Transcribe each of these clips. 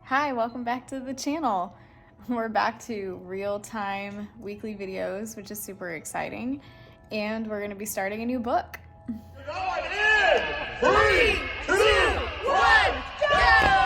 Hi, welcome back to the channel. We're back to real-time weekly videos, which is super exciting. And we're gonna be starting a new book. Going in! 3, 2, 1, go!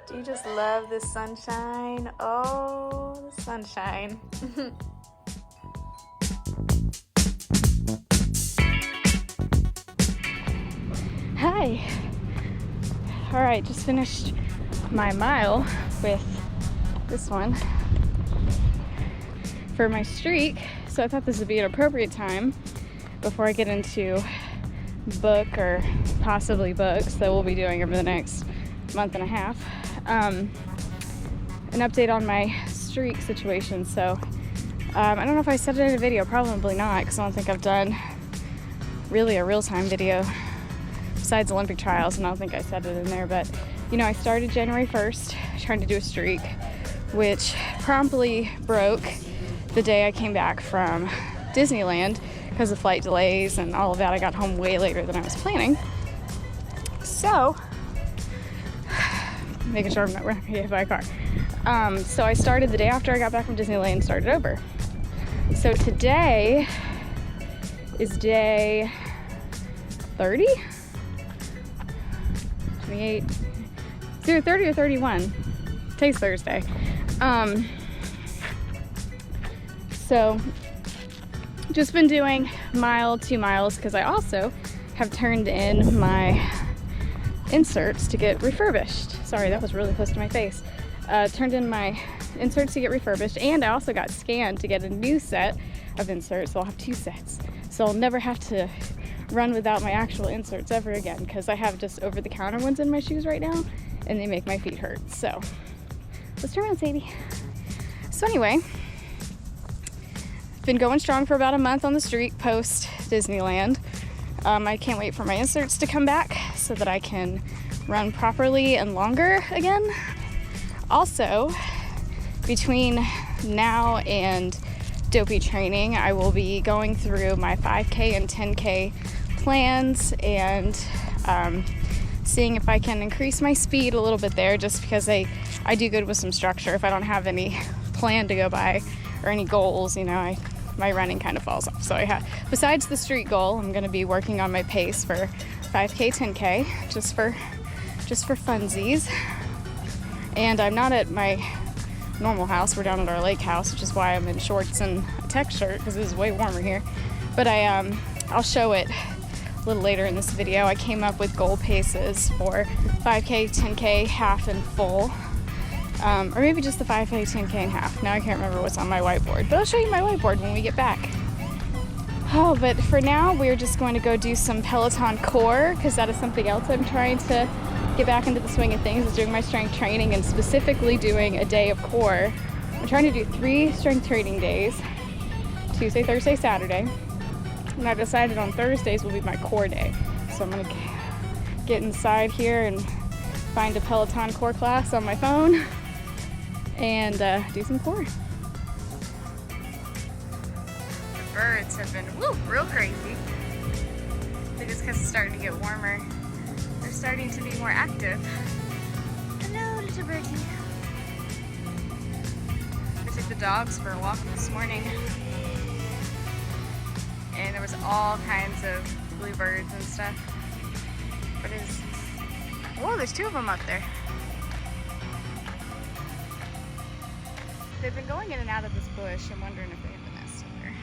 Do you just love the sunshine? Oh, the sunshine. Hi. All right, just finished my mile with this one for my streak. So I thought this would be an appropriate time before I get into book or possibly books that we'll be doing over the next month and a half. An update on my streak situation. So I don't know if I said it in a video, probably not, because I don't think I've done really a real-time video besides Olympic trials, and I don't think I said it in there. But you know, I started January 1st trying to do a streak, which promptly broke the day I came back from Disneyland because of flight delays and all of that. I got home way later than I was planning. So making sure we're not gonna get hit by a car. So I started the day after I got back from Disneyland and started over. So today is day 30? 28? It's either 30 or 31. Today's Thursday. So just been doing mile, 2 miles, because I also have turned in my inserts to get refurbished. Sorry, that was really close to my face. Turned in my inserts to get refurbished, and I also got scanned to get a new set of inserts, so I'll have 2 sets. So I'll never have to run without my actual inserts ever again, because I have just over-the-counter ones in my shoes right now, and they make my feet hurt. So let's turn around, Sadie. So anyway, been going strong for about a month on the streak post Disneyland. I can't wait for my inserts to come back so that I can run properly and longer again. Also, between now and Dopey training, I will be going through my 5K and 10K plans and seeing if I can increase my speed a little bit there, just because I do good with some structure. If I don't have any plan to go by or any goals, you know, my running kind of falls off. So besides the streak goal, I'm going to be working on my pace for 5K, 10K, just for funsies. And I'm not at my normal house. We're down at our lake house, which is why I'm in shorts and a tech shirt, because it is way warmer here. But I'll show it a little later in this video. I came up with goal paces for 5K, 10K, half and full. Or maybe just the 5K, 10K and half. Now I can't remember what's on my whiteboard, but I'll show you my whiteboard when we get back. Oh, but for now, we're just going to go do some Peloton core, because that is something else I'm trying to get back into the swing of things, is doing my strength training, and specifically doing a day of core. I'm trying to do 3 strength training days, Tuesday, Thursday, Saturday. And I decided on Thursdays will be my core day. So I'm gonna get inside here and find a Peloton core class on my phone and do some core. The birds have been real crazy. I think it's because it's starting to get warmer. They're starting to be more active. Hello, little birdie. I took the dogs for a walk this morning, and there was all kinds of bluebirds and stuff. But whoa, there's 2 of them up there. They've been going in and out of this bush. I'm wondering if they have a nest up there.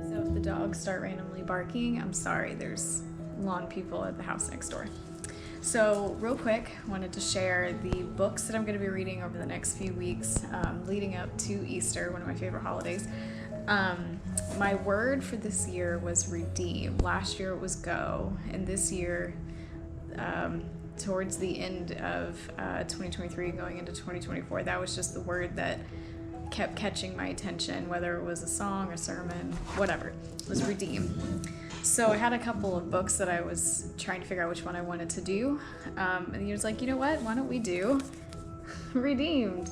So if the dogs start randomly barking, I'm sorry, there's lawn people at the house next door. So real quick, wanted to share the books that I'm going to be reading over the next few weeks leading up to Easter, one of my favorite holidays. My word for this year was redeem. Last year it was go, and this year towards the end of 2023 going into 2024. That was just the word that kept catching my attention, whether it was a song, a sermon, whatever. It was redeem. So I had a couple of books that I was trying to figure out which one I wanted to do. And he was like, you know what, why don't we do Redeemed,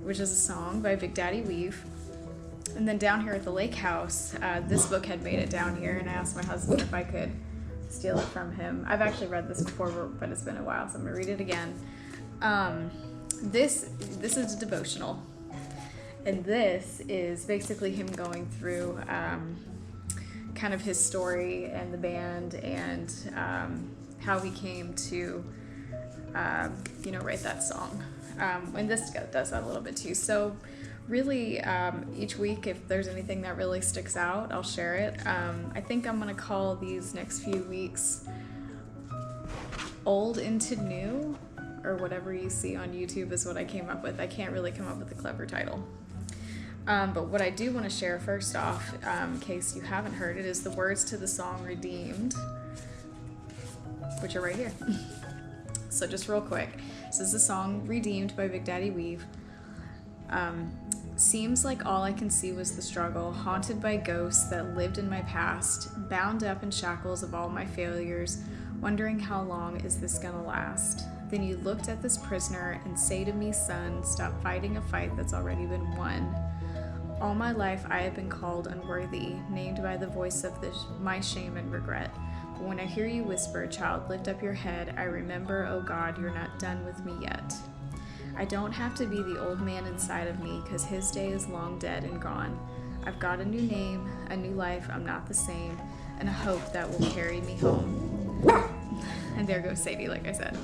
which is a song by Big Daddy Weave. And then down here at the lake house, this book had made it down here, and I asked my husband if I could steal it from him. I've actually read this before, but it's been a while, so I'm gonna read it again. This is a devotional, and this is basically him going through kind of his story and the band, and how he came to write that song. And this does that a little bit too. So really, each week, if there's anything that really sticks out, I'll share it. I think I'm gonna call these next few weeks Old into New, or whatever you see on YouTube is what I came up with. I can't really come up with a clever title. But what I do want to share first off, in case you haven't heard it, is the words to the song Redeemed, which are right here. So just real quick, this is the song Redeemed by Big Daddy Weave. Seems like all I can see was the struggle, haunted by ghosts that lived in my past, bound up in shackles of all my failures, wondering how long is this gonna last. Then you looked at this prisoner and say to me, son, stop fighting a fight that's already been won. All my life I have been called unworthy, named by the voice of my shame and regret. But when I hear you whisper, child, lift up your head, I remember, oh God, you're not done with me yet. I don't have to be the old man inside of me, because his day is long dead and gone. I've got a new name, a new life, I'm not the same, and a hope that will carry me home. And there goes Sadie, like I said.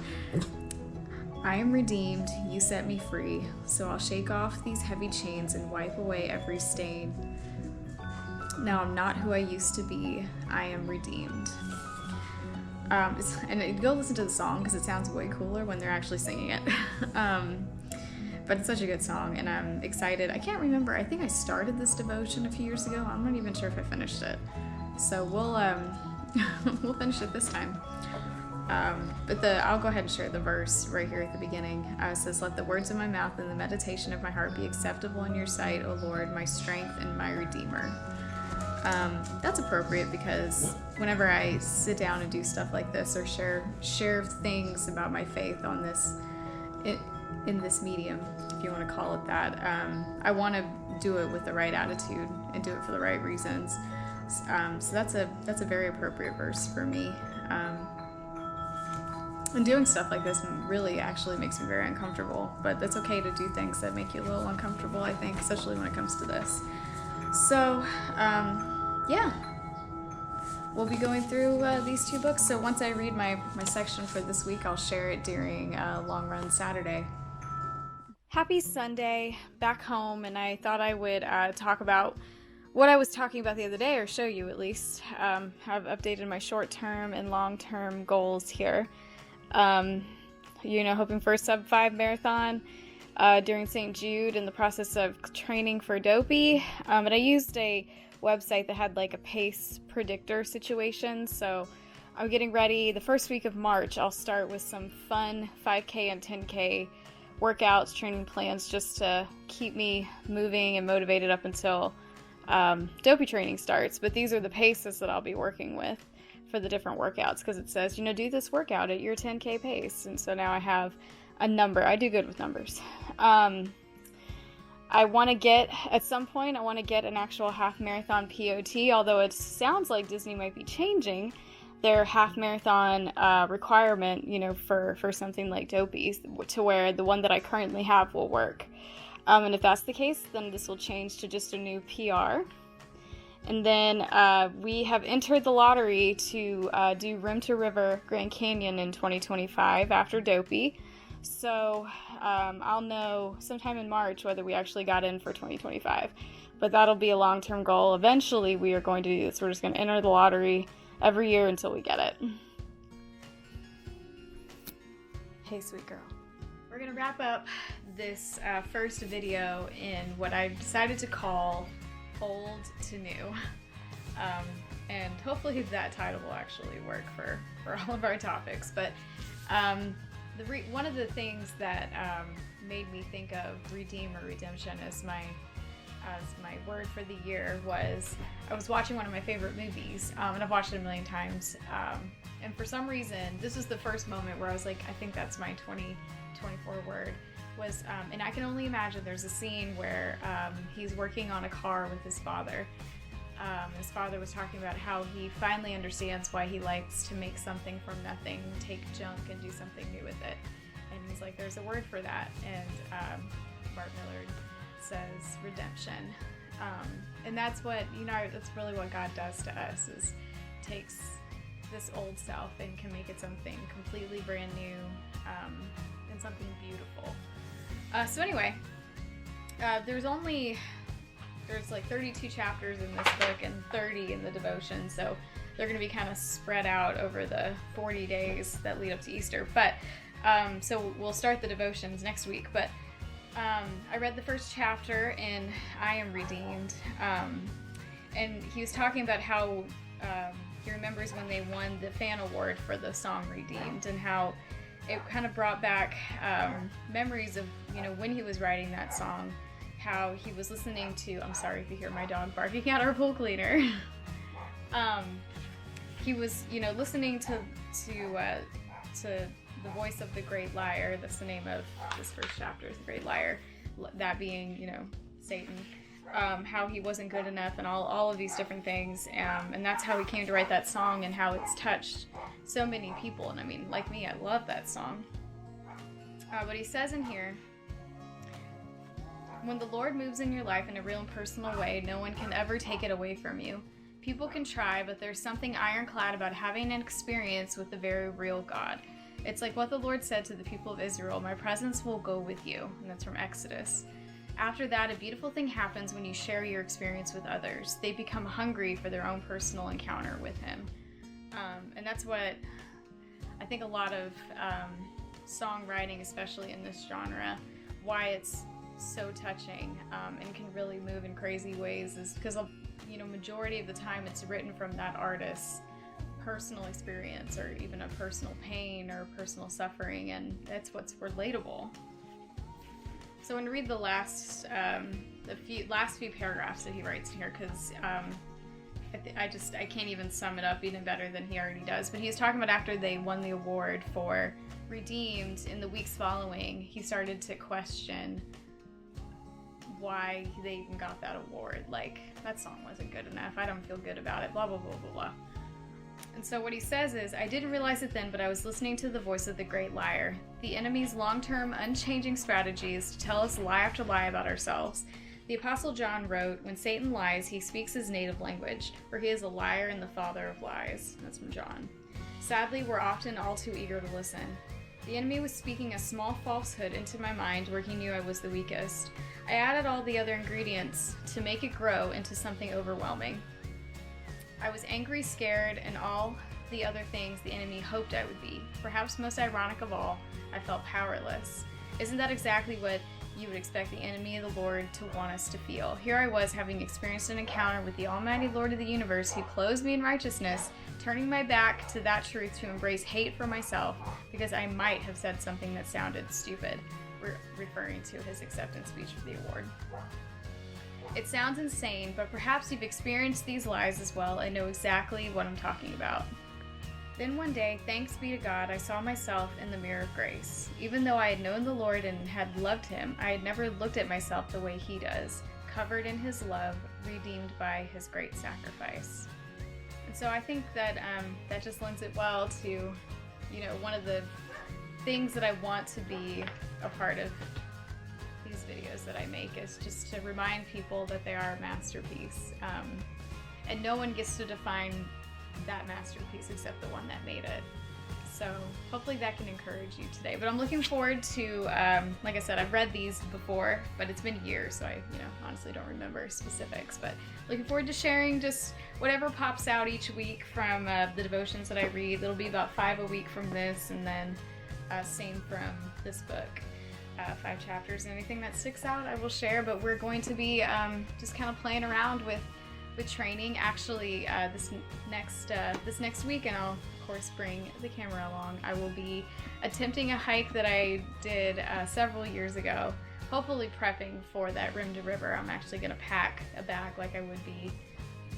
I am redeemed, you set me free, so I'll shake off these heavy chains and wipe away every stain. Now I'm not who I used to be, I am redeemed. And go listen to the song because it sounds way cooler when they're actually singing it. But it's such a good song, and I'm excited. I can't remember, I think I started this devotion a few years ago. I'm not even sure if I finished it. So we'll finish it this time. But I'll go ahead and share the verse right here at the beginning. It says, let the words of my mouth and the meditation of my heart be acceptable in your sight, O Lord, my strength and my Redeemer. That's appropriate because whenever I sit down and do stuff like this, or share things about my faith on this, in this medium, if you want to call it that, I want to do it with the right attitude and do it for the right reasons. So that's a very appropriate verse for me. And doing stuff like this really actually makes me very uncomfortable, but it's okay to do things that make you a little uncomfortable, I think, especially when it comes to this. So, yeah, we'll be going through these two books. So once I read my section for this week, I'll share it during Long Run Saturday. Happy Sunday, back home, and I thought I would talk about what I was talking about the other day, or show you at least. I've updated my short-term and long-term goals here. Hoping for a sub-5 marathon during St. Jude, in the process of training for Dopey. And I used a website that had like a pace predictor situation. So I'm getting ready. The first week of March, I'll start with some fun 5K and 10K workouts, training plans, just to keep me moving and motivated up until Dopey training starts. But these are the paces that I'll be working with for the different workouts, because it says, do this workout at your 10K pace. And so now I have a number. I do good with numbers. I want to get, at some point, an actual half marathon POT, although it sounds like Disney might be changing their half marathon requirement, for something like Dopey, to where the one that I currently have will work. And if that's the case, then this will change to just a new PR. And then we have entered the lottery to do Rim to River Grand Canyon in 2025 after Dopey. So I'll know sometime in March whether we actually got in for 2025. But that'll be a long-term goal. Eventually we are going to do this. We're just going to enter the lottery every year until we get it. Hey, sweet girl. We're going to wrap up this first video in what I decided to call Old to New. And hopefully that title will actually work for all of our topics. But one of the things that made me think of redeem or redemption as my word for the year was I was watching one of my favorite movies, and I've watched it a million times. And for some reason, this was the first moment where I was like, I think that's my 2024 word. Was and I can only imagine there's a scene where he's working on a car with his father. His father was talking about how he finally understands why he likes to make something from nothing, take junk and do something new with it. And he's like, there's a word for that. And Mark Millard says redemption. And that's what, that's really what God does to us, is takes this old self and can make it something completely brand new, and something beautiful. So anyway, there's like 32 chapters in this book and 30 in the devotion, so they're going to be kind of spread out over the 40 days that lead up to Easter. But so we'll start the devotions next week. But I read the first chapter in I Am Redeemed, and he was talking about how he remembers when they won the fan award for the song Redeemed, and how it kind of brought back memories of when he was writing that song, how he was listening to, I'm sorry if you hear my dog barking at our pool cleaner. He was, listening to the voice of the great liar. That's the name of this first chapter, is the great liar. That being, Satan. How he wasn't good enough and all of these different things. And that's how he came to write that song, and how it's touched so many people. And I mean, like me, I love that song. But he says in here, when the Lord moves in your life in a real and personal way, no one can ever take it away from you. People can try, but there's something ironclad about having an experience with the very real God. It's like what the Lord said to the people of Israel, my presence will go with you. And that's from Exodus. After that, a beautiful thing happens when you share your experience with others. They become hungry for their own personal encounter with Him. And that's what I think a lot of songwriting, especially in this genre, why it's so touching and can really move in crazy ways, is because majority of the time it's written from that artist's personal experience, or even a personal pain or personal suffering, and that's what's relatable. So I'm going to read the last few paragraphs that he writes in here, because I can't even sum it up even better than he already does. But he's talking about after they won the award for Redeemed, in the weeks following, he started to question why they even got that award. Like, that song wasn't good enough. I don't feel good about it. Blah, blah, blah, blah, blah. And so what he says is, I didn't realize it then, but I was listening to the voice of the great liar. The enemy's long-term, unchanging strategy is to tell us lie after lie about ourselves. The Apostle John wrote, when Satan lies, he speaks his native language, for he is a liar and the father of lies. That's from John. Sadly, we're often all too eager to listen. The enemy was speaking a small falsehood into my mind where he knew I was the weakest. I added all the other ingredients to make it grow into something overwhelming. I was angry, scared, and all the other things the enemy hoped I would be. Perhaps most ironic of all, I felt powerless. Isn't that exactly what you would expect the enemy of the Lord to want us to feel? Here I was, having experienced an encounter with the Almighty Lord of the universe, who clothes me in righteousness, turning my back to that truth to embrace hate for myself, because I might have said something that sounded stupid. We're referring to his acceptance speech for the award. It sounds insane, but perhaps you've experienced these lies as well and know exactly what I'm talking about. Then one day, thanks be to God, I saw myself in the mirror of grace. Even though I had known the Lord and had loved Him, I had never looked at myself the way He does, covered in His love, redeemed by His great sacrifice. And so I think that that just lends it well to, one of the things that I want to be a part of these videos that I make, is just to remind people that they are a masterpiece. And no one gets to define that masterpiece except the one that made it. So hopefully that can encourage you today. But I'm looking forward to, like I said, I've read these before, but it's been years, so I honestly don't remember specifics. But looking forward to sharing just whatever pops out each week from the devotions that I read. It'll be about 5 a week from this, and then same from this book. 5 chapters, and anything that sticks out I will share. But we're going to be just kind of playing around with with training. Actually, this next week, and I'll of course bring the camera along, I will be attempting a hike that I did several years ago, hopefully prepping for that rim to river. I'm actually going to pack a bag like I would be,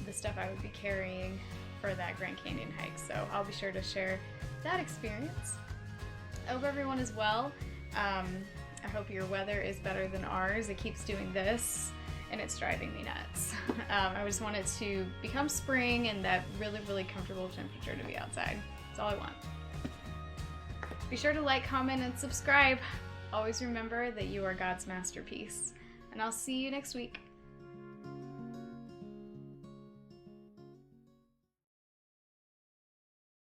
the stuff I would be carrying for that Grand Canyon hike, so I'll be sure to share that experience. I hope everyone is well. I hope your weather is better than ours. It keeps doing this and it's driving me nuts. I just want it to become spring and that really, really comfortable temperature to be outside. That's all I want. Be sure to like, comment, and subscribe. Always remember that you are God's masterpiece. And I'll see you next week.